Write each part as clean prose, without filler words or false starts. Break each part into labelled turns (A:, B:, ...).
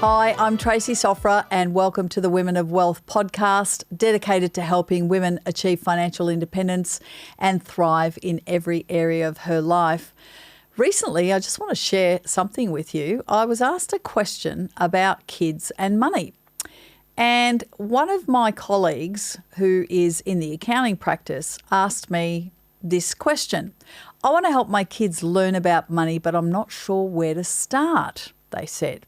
A: Hi, I'm Tracy Sofra and welcome to the Women of Wealth podcast, dedicated to helping women achieve financial independence and thrive in every area of her life. Recently, I just want to share something with you. I was asked a question about kids and money. And one of my colleagues who is in the accounting practice asked me this question. I want to help my kids learn about money, but I'm not sure where to start, they said.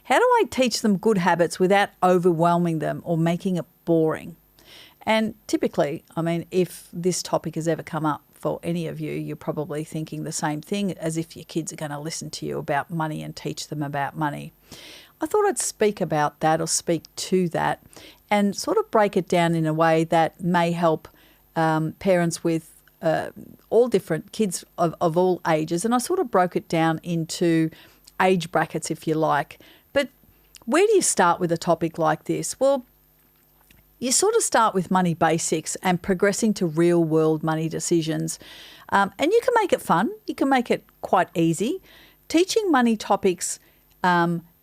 A: How do I teach them good habits without overwhelming them or making it boring? And typically, if this topic has ever come up for any of you, you're probably thinking the same thing, as if your kids are going to listen to you about money and teach them about money. I thought I'd speak about that or speak to that and sort of break it down in a way that may help parents with all different kids of all ages. And I sort of broke it down into age brackets, if you like. But where do you start with a topic like this? Well, you sort of start with money basics and progressing to real world money decisions. And you can make it fun. You can make it quite easy. Teaching money topics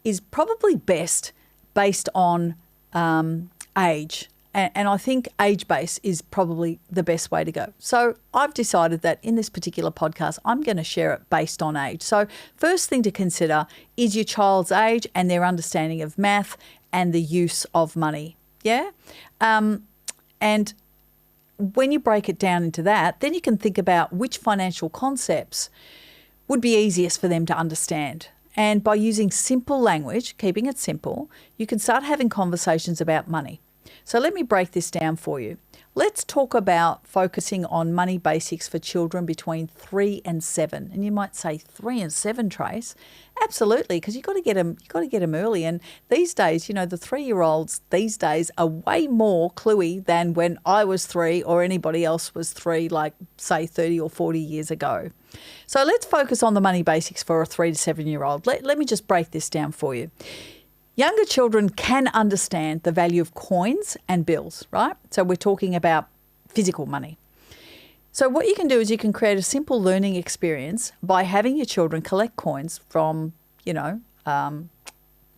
A: is probably best based on age. And I think age-based is probably the best way to go. So I've decided that in this particular podcast, I'm going to share it based on age. So first thing to consider is your child's age and their understanding of math and the use of money. Yeah? And when you break it down into that, then you can think about which financial concepts would be easiest for them to understand. And by using simple language, keeping it simple, you can start having conversations about money. So let me break this down for you. Let's talk about focusing on money basics for children between 3 and 7. And you might say 3 and 7, Trace. Absolutely, because you've got to get them early. And these days, the 3-year-olds these days are way more cluey than when I was 3 or anybody else was 3, like say 30 or 40 years ago. So let's focus on the money basics for a 3 to 7-year-old. Let me just break this down for you. Younger children can understand the value of coins and bills, right? So we're talking about physical money. So what you can do is you can create a simple learning experience by having your children collect coins from,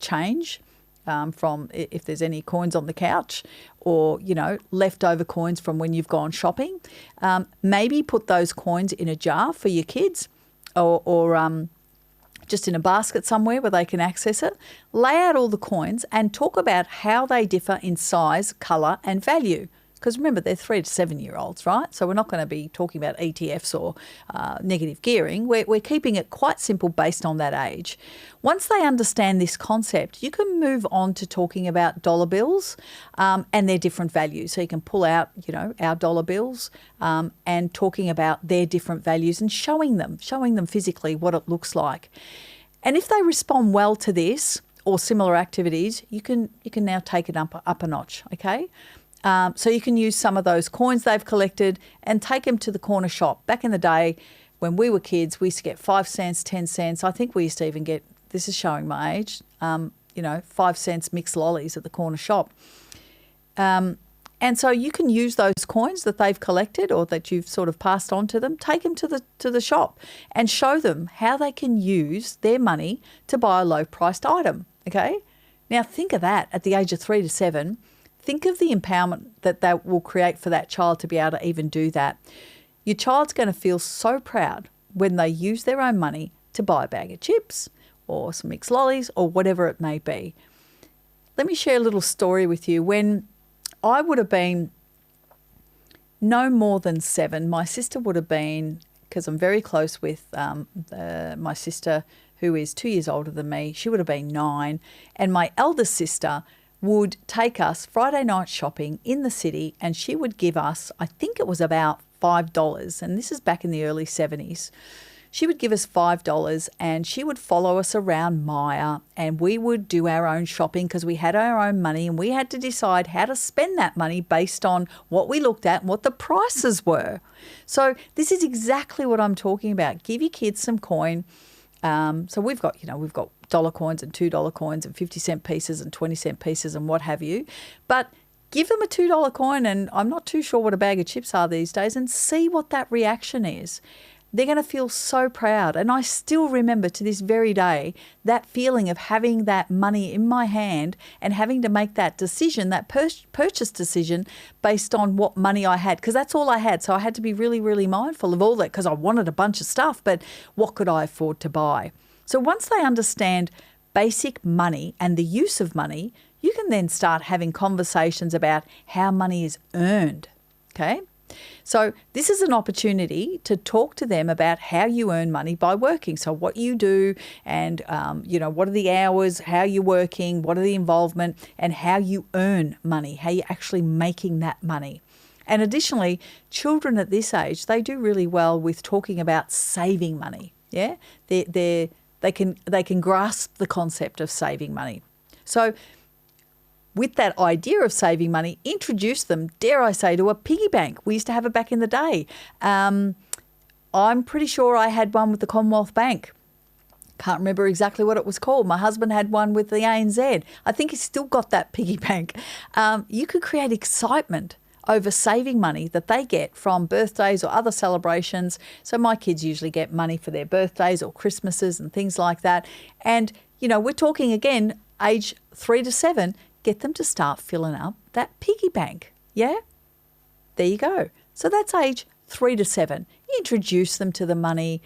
A: change, from if there's any coins on the couch or, leftover coins from when you've gone shopping. Maybe put those coins in a jar for your kids or just in a basket somewhere where they can access it. Lay out all the coins and talk about how they differ in size, colour and value. Because remember, they're 3 to 7-year-olds, right? So we're not going to be talking about ETFs or negative gearing. We're keeping it quite simple based on that age. Once they understand this concept, you can move on to talking about dollar bills and their different values. So you can pull out, our dollar bills and talking about their different values and showing them physically what it looks like. And if they respond well to this or similar activities, you can now take it up a notch, okay? So you can use some of those coins they've collected and take them to the corner shop. Back in the day when we were kids, we used to get 5 cents, 10 cents. I think we used to even get, this is showing my age, 5 cents mixed lollies at the corner shop. And so you can use those coins that they've collected or that you've sort of passed on to them, take them to the shop and show them how they can use their money to buy a low-priced item, okay? Now think of that at the age of 3 to 7. Think of the empowerment that will create for that child to be able to even do that. Your child's going to feel so proud when they use their own money to buy a bag of chips or some mixed lollies or whatever it may be. Let me share a little story with you. When I would have been no more than 7, my sister would have been, because I'm very close with my sister who is 2 years older than me, she would have been 9, and my eldest sister would take us Friday night shopping in the city and she would give us, I think it was about $5, and this is back in the early 70s. She would give us $5 and she would follow us around Myer and we would do our own shopping because we had our own money and we had to decide how to spend that money based on what we looked at and what the prices were. So this is exactly what I'm talking about. Give your kids some coin. So we've got dollar coins and $2 coins and 50-cent pieces and 20-cent pieces and what have you. But give them a $2 coin, and I'm not too sure what a bag of chips are these days, and see what that reaction is. they're going to feel so proud. And I still remember to this very day that feeling of having that money in my hand and having to make that decision, that purchase decision based on what money I had, because that's all I had. So I had to be really, really mindful of all that because I wanted a bunch of stuff, but what could I afford to buy? So once they understand basic money and the use of money, you can then start having conversations about how money is earned, okay? So this is an opportunity to talk to them about how you earn money by working. So what you do and, what are the hours, how you're working, what are the involvement, and how you earn money, how you're actually making that money. And additionally, children at this age, they do really well with talking about saving money. Yeah, they can grasp the concept of saving money. So with that idea of saving money, introduce them, dare I say, to a piggy bank. We used to have it back in the day. I'm pretty sure I had one with the Commonwealth Bank. Can't remember exactly what it was called. My husband had one with the ANZ. I think he's still got that piggy bank. You could create excitement over saving money that they get from birthdays or other celebrations. So my kids usually get money for their birthdays or Christmases and things like that. And, we're talking again, age 3 to 7, get them to start filling up that piggy bank. Yeah? There you go. So that's age 3 to 7. Introduce them to the money,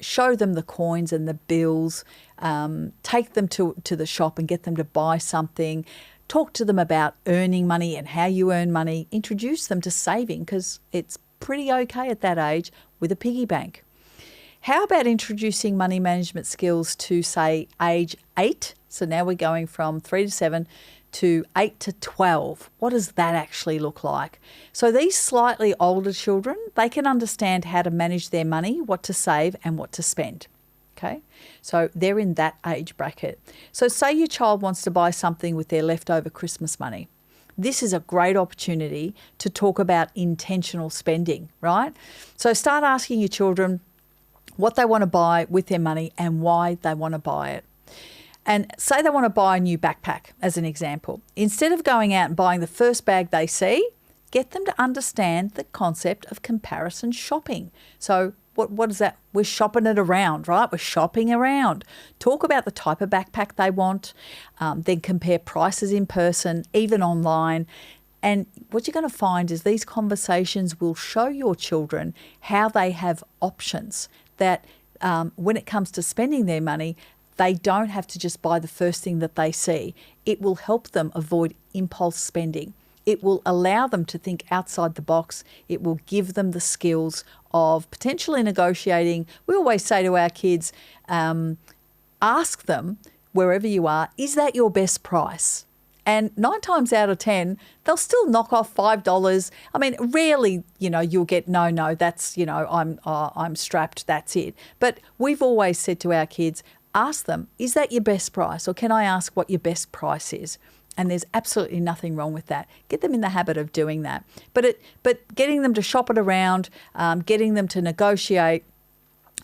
A: show them the coins and the bills, take them to the shop and get them to buy something, talk to them about earning money and how you earn money, introduce them to saving because it's pretty okay at that age with a piggy bank. How about introducing money management skills to, say, age 8? So now we're going from 3 to 7 to 8 to 12. What does that actually look like? So these slightly older children, they can understand how to manage their money, what to save and what to spend. Okay, so they're in that age bracket. So say your child wants to buy something with their leftover Christmas money. This is a great opportunity to talk about intentional spending, right? So start asking your children what they want to buy with their money and why they want to buy it. And say they want to buy a new backpack, as an example. Instead of going out and buying the first bag they see, get them to understand the concept of comparison shopping. So what is that? We're shopping it around, right? We're shopping around. Talk about the type of backpack they want, then compare prices in person, even online. And what you're going to find is these conversations will show your children how they have options, that when it comes to spending their money, they don't have to just buy the first thing that they see. It will help them avoid impulse spending. It will allow them to think outside the box. It will give them the skills of potentially negotiating. We always say to our kids, ask them, wherever you are, is that your best price? And 9 times out of 10, they'll still knock off $5. I mean, rarely, you'll get, no, that's, I'm strapped, that's it. But we've always said to our kids, ask them, is that your best price? Or can I ask what your best price is? And there's absolutely nothing wrong with that. Get them in the habit of doing that. But getting them to shop it around, getting them to negotiate,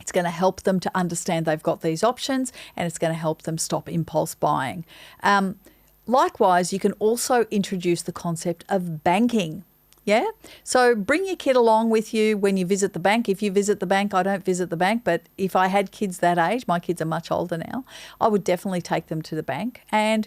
A: it's going to help them to understand they've got these options and it's going to help them stop impulse buying. Likewise, you can also introduce the concept of banking. Yeah. So bring your kid along with you when you visit the bank. If you visit the bank, I don't visit the bank, but if I had kids that age, my kids are much older now, I would definitely take them to the bank and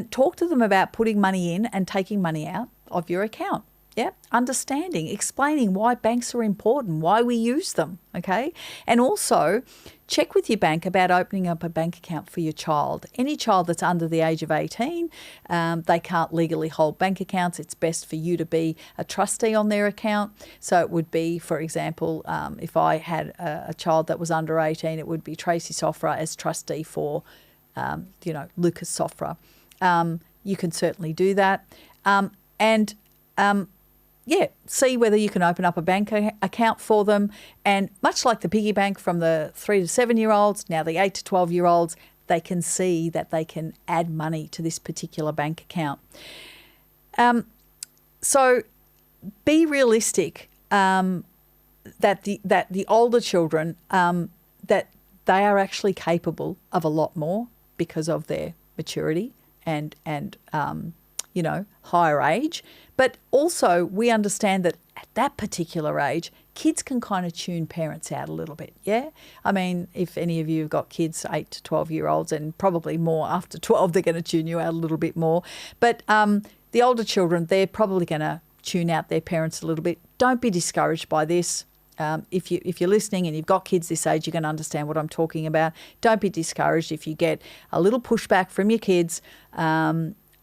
A: talk to them about putting money in and taking money out of your account. Yeah, understanding, explaining why banks are important, why we use them, okay? And also check with your bank about opening up a bank account for your child. Any child that's under the age of 18, they can't legally hold bank accounts. It's best for you to be a trustee on their account. So it would be, for example, if I had a child that was under 18, it would be Tracy Sofra as trustee for, Lucas Sofra. You can certainly do that. See whether you can open up a bank account for them. And much like the piggy bank from the 3 to 7-year-olds, now the 8 to 12-year-olds, they can see that they can add money to this particular bank account. So be realistic that the older children, that they are actually capable of a lot more because of their maturity and higher age. But also we understand that at that particular age, kids can kind of tune parents out a little bit, yeah? I mean, if any of you have got kids, 8 to 12-year-olds, and probably more after 12, they're going to tune you out a little bit more. But the older children, they're probably going to tune out their parents a little bit. Don't be discouraged by this. If you're listening and you've got kids this age, you're going to understand what I'm talking about. Don't be discouraged if you get a little pushback from your kids,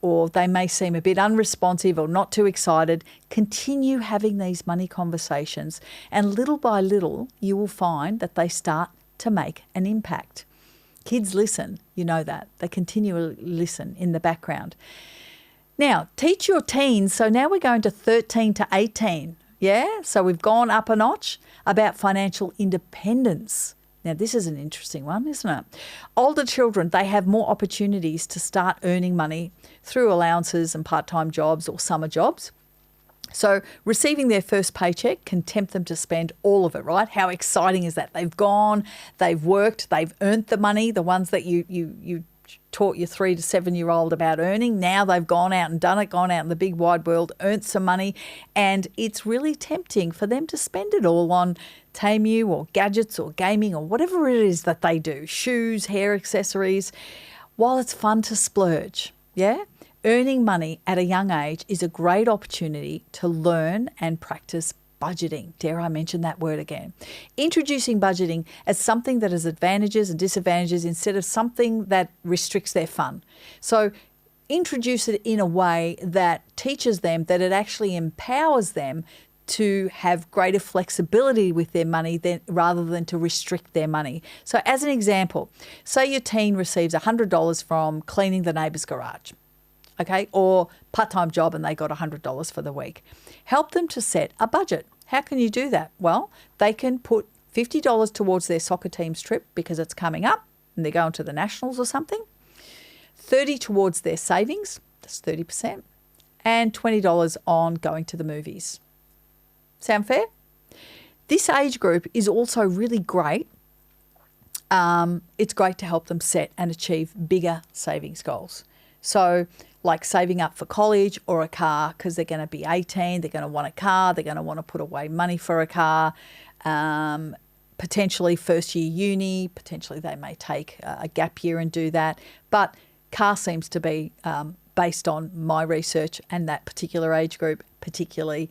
A: or they may seem a bit unresponsive or not too excited. Continue having these money conversations, and little by little, you will find that they start to make an impact. Kids listen, you know that. They continually listen in the background. Now, teach your teens. So now we're going to 13 to 18. Yeah, so we've gone up a notch about financial independence. Now, this is an interesting one, isn't it? Older children, they have more opportunities to start earning money through allowances and part-time jobs or summer jobs. So receiving their first paycheck can tempt them to spend all of it, right? How exciting is that? They've gone, they've worked, they've earned the money, the ones that you taught your 3 to 7-year-old about earning. Now they've gone out and done it, gone out in the big wide world, earned some money, and it's really tempting for them to spend it all on TAMU or gadgets or gaming or whatever it is that they do, shoes, hair accessories, while it's fun to splurge, yeah? Earning money at a young age is a great opportunity to learn and practice budgeting. Dare I mention that word again? Introducing budgeting as something that has advantages and disadvantages instead of something that restricts their fun. So introduce it in a way that teaches them that it actually empowers them to have greater flexibility with their money rather than to restrict their money. So as an example, say your teen receives $100 from cleaning the neighbour's garage, okay, or part-time job and they got $100 for the week. Help them to set a budget. How can you do that? Well, they can put $50 towards their soccer team's trip because it's coming up and they're going to the Nationals or something, $30 towards their savings, that's 30%, and $20 on going to the movies. Sound fair? This age group is also really great. It's great to help them set and achieve bigger savings goals. So like saving up for college or a car because they're going to be 18, they're going to want a car, they're going to want to put away money for a car, potentially first year uni, potentially they may take a gap year and do that. But car seems to be, based on my research and that particular age group, particularly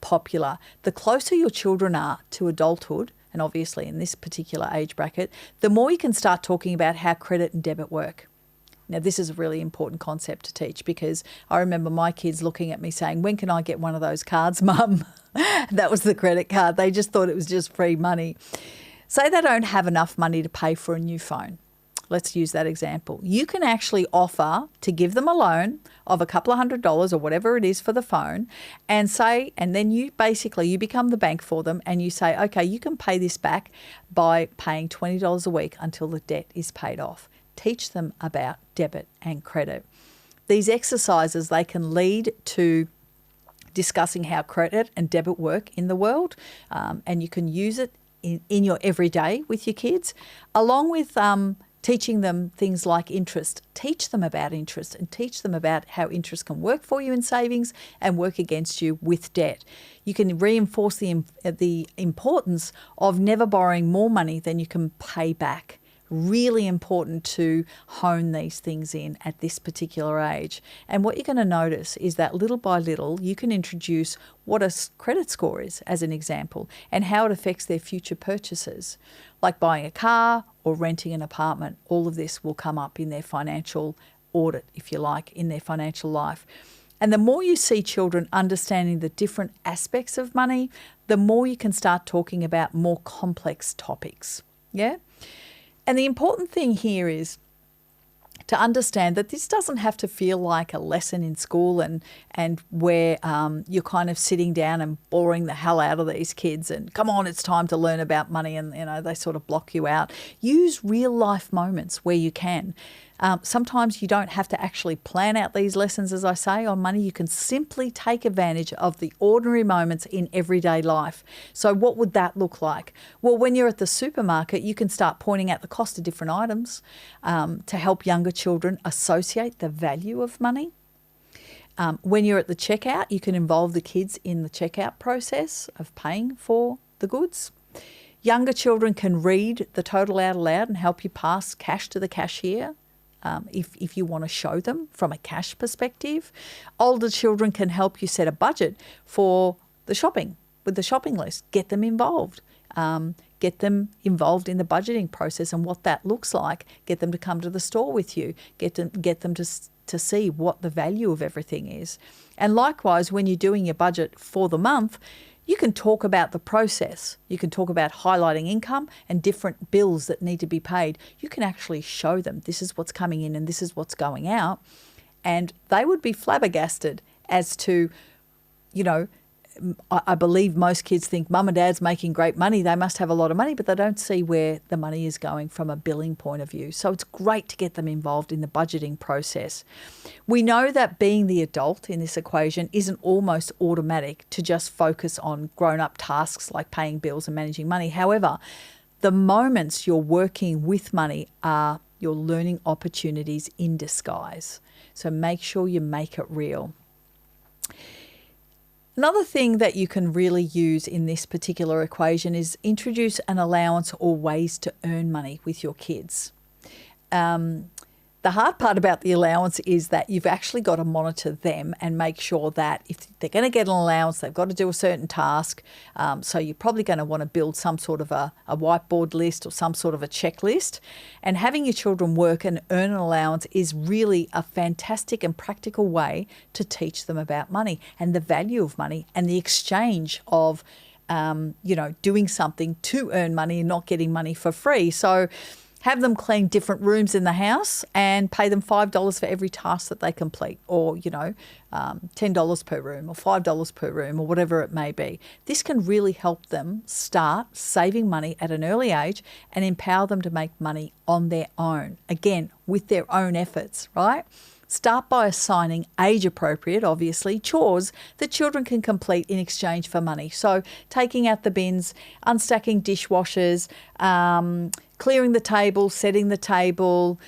A: popular. The closer your children are to adulthood, and obviously in this particular age bracket, the more you can start talking about how credit and debit work. Now, this is a really important concept to teach because I remember my kids looking at me saying, when can I get one of those cards, Mum? That was the credit card. They just thought it was just free money. Say they don't have enough money to pay for a new phone. Let's use that example. You can actually offer to give them a loan of a couple of $100 or whatever it is for the phone and then you become the bank for them and you say, okay, you can pay this back by paying $20 a week until the debt is paid off. Teach them about debit and credit. These exercises, they can lead to discussing how credit and debit work in the world, and you can use it in your everyday with your kids, along with teaching them things like interest. Teach them about interest and teach them about how interest can work for you in savings and work against you with debt. You can reinforce the importance of never borrowing more money than you can pay back. Really important to hone these things in at this particular age. And what you're going to notice is that little by little, you can introduce what a credit score is, as an example, and how it affects their future purchases, like buying a car or renting an apartment. All of this will come up in their financial audit, if you like, in their financial life. And the more you see children understanding the different aspects of money, the more you can start talking about more complex topics. Yeah? And the important thing here is to understand that this doesn't have to feel like a lesson in school and where you're kind of sitting down and boring the hell out of these kids and come on, it's time to learn about money, and they sort of block you out. Use real life moments where you can. Sometimes you don't have to actually plan out these lessons, as I say, on money. You can simply take advantage of the ordinary moments in everyday life. So what would that look like? Well, when you're at the supermarket, you can start pointing out the cost of different items to help younger children associate the value of money. When you're at the checkout, you can involve the kids in the checkout process of paying for the goods. Younger children can read the total out aloud and help you pass cash to the cashier if you want to show them from a cash perspective. Older children can help you set a budget for the shopping with the shopping list. Get them involved. Get them involved in the budgeting process and what that looks like. Get them to come to the store with you. Get them to see what the value of everything is. And likewise, when you're doing your budget for the month, you can talk about the process. You can talk about highlighting income and different bills that need to be paid. You can actually show them this is what's coming in and this is what's going out. And they would be flabbergasted as to, I believe most kids think mum and dad's making great money. They must have a lot of money, but they don't see where the money is going from a billing point of view. So it's great to get them involved in the budgeting process. We know that being the adult in this equation isn't almost automatic to just focus on grown-up tasks like paying bills and managing money. However, the moments you're working with money are your learning opportunities in disguise. So make sure you make it real. Another thing that you can really use in this particular equation is introduce an allowance or ways to earn money with your kids. The hard part about the allowance is that you've actually got to monitor them and make sure that if they're going to get an allowance, they've got to do a certain task. So you're probably going to want to build some sort of a whiteboard list or some sort of a checklist. And having your children work and earn an allowance is really a fantastic and practical way to teach them about money and the value of money and the exchange of, doing something to earn money and not getting money for free. So have them clean different rooms in the house and pay them $5 for every task that they complete, or, $10 per room or $5 per room or whatever it may be. This can really help them start saving money at an early age and empower them to make money on their own, again, with their own efforts, right? Start by assigning age-appropriate, obviously, chores that children can complete in exchange for money. So taking out the bins, unstacking dishwashers, clearing the table, setting the table.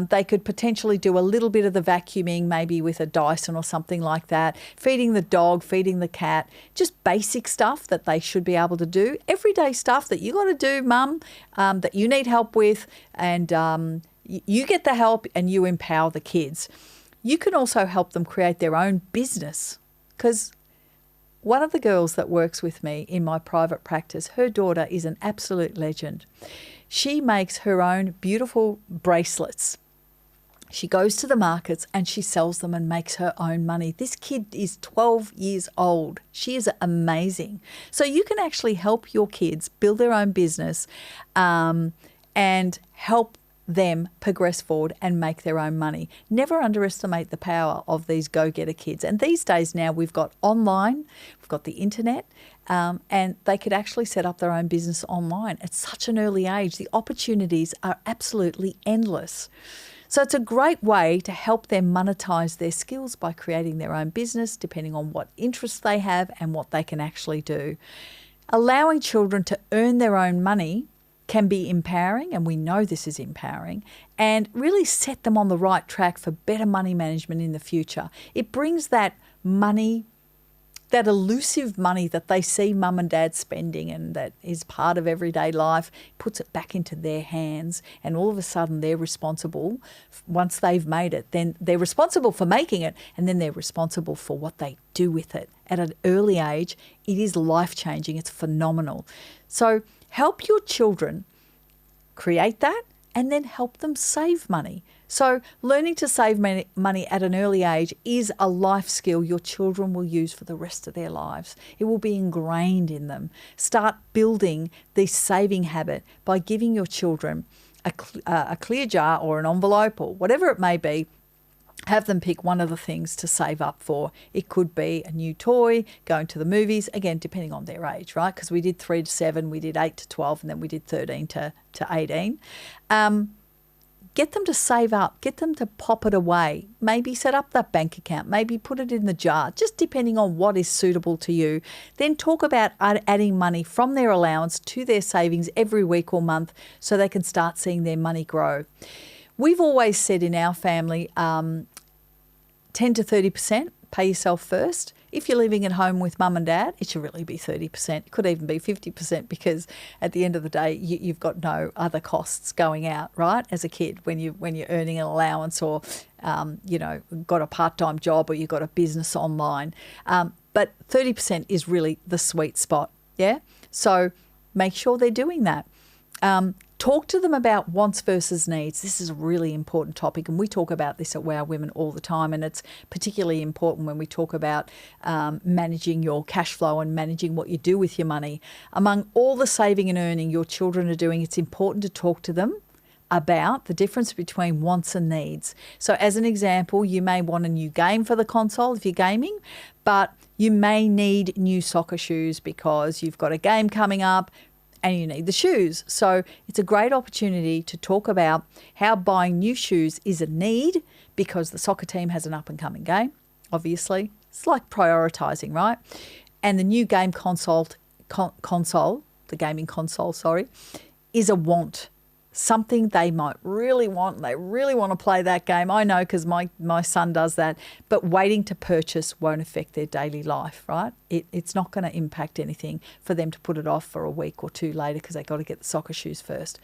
A: They could potentially do a little bit of the vacuuming, maybe with a Dyson or something like that. Feeding the dog, feeding the cat, just basic stuff that they should be able to do. Everyday stuff that you got to do, mum, that you need help with, and you get the help and you empower the kids. You can also help them create their own business, because one of the girls that works with me in my private practice, her daughter is an absolute legend. She makes her own beautiful bracelets. She goes to the markets and she sells them and makes her own money. This kid is 12 years old. She is amazing. So you can actually help your kids build their own business and help them progress forward and make their own money. Never underestimate the power of these go-getter kids. And these days now we've got online, we've got the internet, and they could actually set up their own business online at such an early age. The opportunities are absolutely endless. So it's a great way to help them monetize their skills by creating their own business, depending on what interests they have and what they can actually do. Allowing children to earn their own money can be empowering, and we know this is empowering, and really set them on the right track for better money management in the future. It brings that money, that elusive money that they see mum and dad spending and that is part of everyday life, puts it back into their hands, and all of a sudden they're responsible. Once they've made it, then they're responsible for making it, and then they're responsible for what they do with it. At an early age, it is life-changing. It's phenomenal. So help your children create that and then help them save money. So learning to save money at an early age is a life skill your children will use for the rest of their lives. It will be ingrained in them. Start building this saving habit by giving your children a clear jar or an envelope or whatever it may be. Have them pick one of the things to save up for. It could be a new toy, going to the movies, again, depending on their age, right? Because we did 3 to 7, we did 8 to 12, and then we did 13 to 18. Get them to save up, get them to pop it away, maybe set up that bank account, maybe put it in the jar, just depending on what is suitable to you. Then talk about adding money from their allowance to their savings every week or month so they can start seeing their money grow. We've always said in our family, 10 to 30% pay yourself first. If you're living at home with mum and dad, it should really be 30%. It could even be 50% because at the end of the day, you've got no other costs going out, right? As a kid, when you're earning an allowance or, got a part-time job or you've got a business online. But 30% is really the sweet spot, yeah? So make sure they're doing that. Talk to them about wants versus needs. This is a really important topic, and we talk about this at Wow Women all the time, and it's particularly important when we talk about managing your cash flow and managing what you do with your money. Among all the saving and earning your children are doing, it's important to talk to them about the difference between wants and needs. So as an example, you may want a new game for the console if you're gaming, but you may need new soccer shoes because you've got a game coming up and you need the shoes. So it's a great opportunity to talk about how buying new shoes is a need because the soccer team has an up-and-coming game, obviously. It's like prioritising, right? And the new game console, the gaming console, is a want. Something they might really want. They really want to play that game. I know because my son does that. But waiting to purchase won't affect their daily life, right? It's not going to impact anything for them to put it off for a week or two later because they've got to get the soccer shoes first.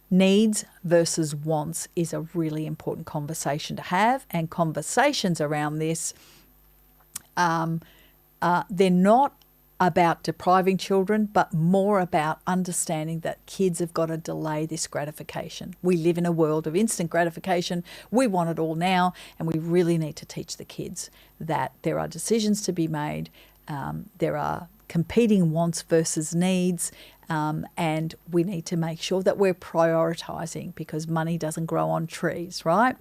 A: Needs versus wants is a really important conversation to have. And conversations around this, they're not about depriving children, but more about understanding that kids have got to delay this gratification. We live in a world of instant gratification. We want it all now, and we really need to teach the kids that there are decisions to be made. There are competing wants versus needs, and we need to make sure that we're prioritising because money doesn't grow on trees, right?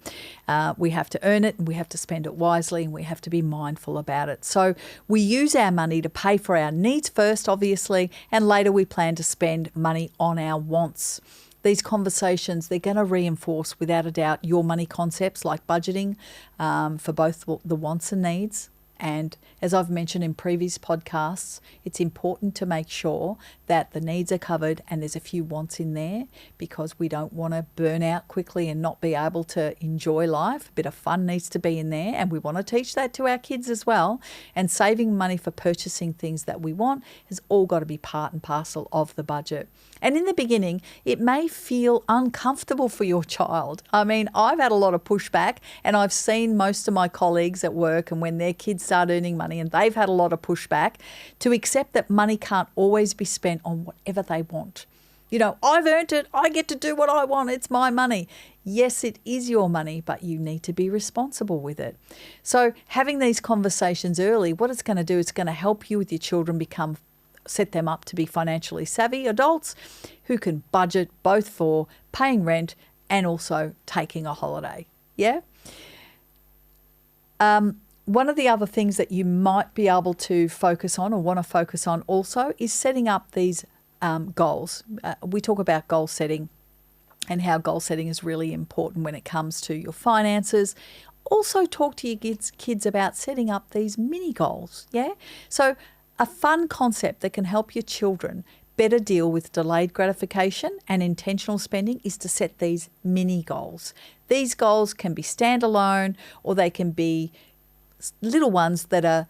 A: We have to earn it and we have to spend it wisely and we have to be mindful about it. So we use our money to pay for our needs first, obviously, and later we plan to spend money on our wants. These conversations, they're going to reinforce, without a doubt, your money concepts like budgeting for both the wants and needs. And as I've mentioned in previous podcasts, it's important to make sure that the needs are covered and there's a few wants in there because we don't want to burn out quickly and not be able to enjoy life. A bit of fun needs to be in there, and we want to teach that to our kids as well. And saving money for purchasing things that we want has all got to be part and parcel of the budget. And in the beginning, it may feel uncomfortable for your child. I mean, I've had a lot of pushback, and I've seen most of my colleagues at work and when their kids start earning money and they've had a lot of pushback to accept that money can't always be spent on whatever they want. You know, I've earned it. I get to do what I want. It's my money. Yes, it is your money, but you need to be responsible with it. So having these conversations early, what it's going to do, it's going to help you with your children set them up to be financially savvy adults who can budget both for paying rent and also taking a holiday. Yeah? One of the other things that you might be able to focus on or want to focus on also is setting up these goals. We talk about goal setting and how goal setting is really important when it comes to your finances. Also talk to your kids about setting up these mini goals. Yeah? So a fun concept that can help your children better deal with delayed gratification and intentional spending is to set these mini goals. These goals can be standalone or they can be little ones that are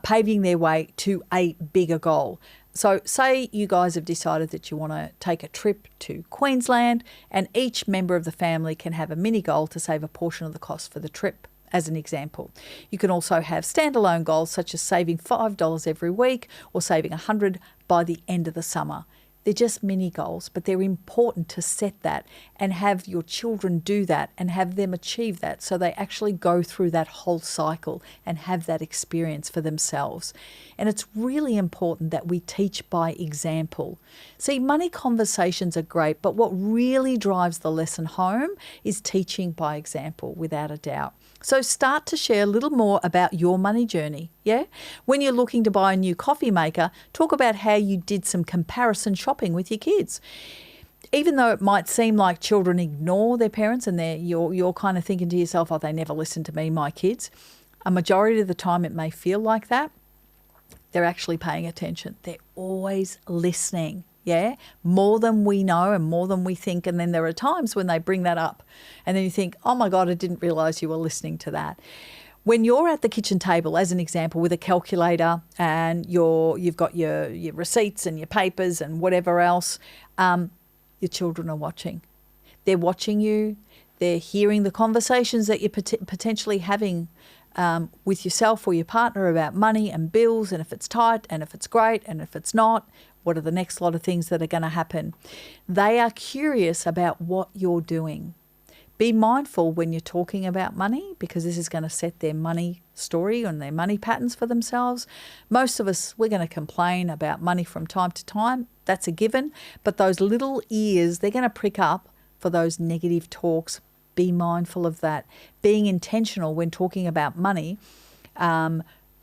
A: paving their way to a bigger goal. So say you guys have decided that you want to take a trip to Queensland, and each member of the family can have a mini goal to save a portion of the cost for the trip, as an example. You can also have standalone goals such as saving $5 every week or saving $100 by the end of the summer. They're just mini goals, but they're important to set that and have your children do that and have them achieve that so they actually go through that whole cycle and have that experience for themselves. And it's really important that we teach by example. See, money conversations are great, but what really drives the lesson home is teaching by example, without a doubt. So start to share a little more about your money journey, yeah? When you're looking to buy a new coffee maker, talk about how you did some comparison shopping with your kids. Even though it might seem like children ignore their parents and you're kind of thinking to yourself, oh, they never listen to me, my kids. A majority of the time it may feel like that. They're actually paying attention. They're always listening. Yeah, more than we know and more than we think. And then there are times when they bring that up and then you think, oh my God, I didn't realize you were listening to that. When you're at the kitchen table, as an example, with a calculator and you've got your receipts and your papers and whatever else, your children are watching. They're watching you. They're hearing the conversations that you're potentially having with yourself or your partner about money and bills, and if it's tight and if it's great and if it's not, what are the next lot of things that are going to happen. They are curious about what you're doing. Be mindful when you're talking about money, because this is going to set their money story and their money patterns for themselves. Most of us, we're going to complain about money from time to time. That's a given. But those little ears, they're going to prick up for those negative talks. Be mindful of that. Being intentional when talking about money,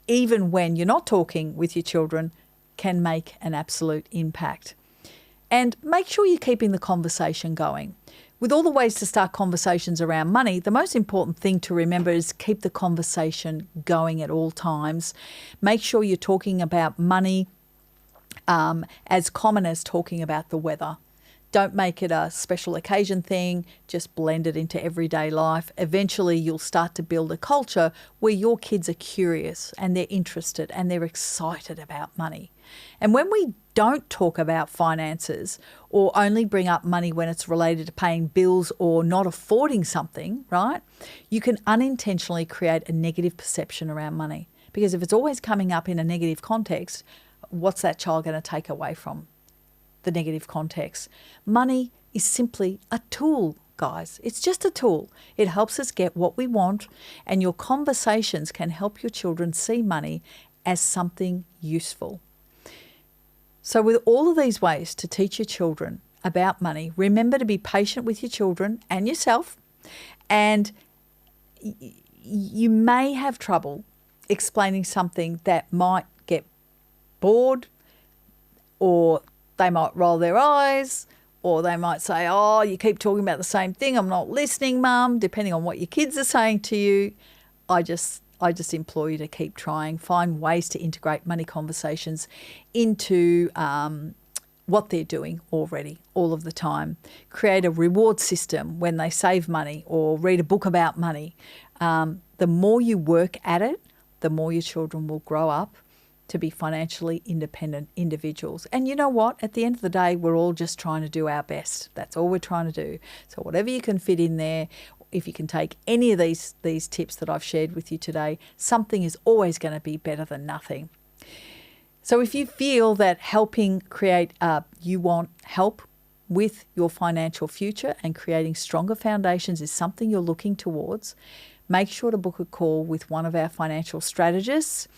A: even when you're not talking with your children, can make an absolute impact. And make sure you're keeping the conversation going. With all the ways to start conversations around money, the most important thing to remember is keep the conversation going at all times. Make sure you're talking about money as common as talking about the weather. Don't make it a special occasion thing. Just blend it into everyday life. Eventually, you'll start to build a culture where your kids are curious and they're interested and they're excited about money. And when we don't talk about finances or only bring up money when it's related to paying bills or not affording something, right, you can unintentionally create a negative perception around money. Because if it's always coming up in a negative context, what's that child going to take away from the negative context? Money is simply a tool, guys. It's just a tool. It helps us get what we want, and your conversations can help your children see money as something useful. So with all of these ways to teach your children about money, remember to be patient with your children and yourself. And you may have trouble explaining something that might get bored, or they might roll their eyes, or they might say, oh, you keep talking about the same thing. I'm not listening, Mum, depending on what your kids are saying to you. I just implore you to keep trying. Find ways to integrate money conversations into what they're doing already, all of the time. Create a reward system when they save money or read a book about money. The more you work at it, the more your children will grow up to be financially independent individuals. And you know what? At the end of the day, we're all just trying to do our best. That's all we're trying to do. So whatever you can fit in there, if you can take any of these tips that I've shared with you today, something is always going to be better than nothing. So if you feel that you want help with your financial future and creating stronger foundations is something you're looking towards, make sure to book a call with one of our financial strategists.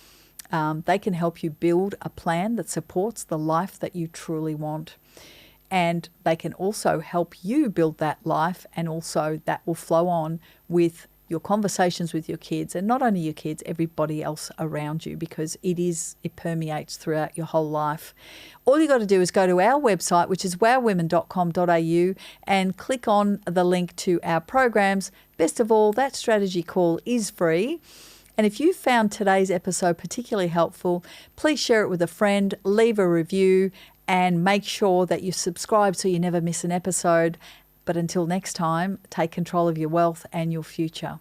A: They can help you build a plan that supports the life that you truly want. And they can also help you build that life, and also that will flow on with your conversations with your kids, and not only your kids, everybody else around you, because it permeates throughout your whole life. All you got to do is go to our website, which is wowwomen.com.au, and click on the link to our programs. Best of all, that strategy call is free. And if you found today's episode particularly helpful, please share it with a friend, leave a review, and make sure that you subscribe so you never miss an episode. But until next time, take control of your wealth and your future.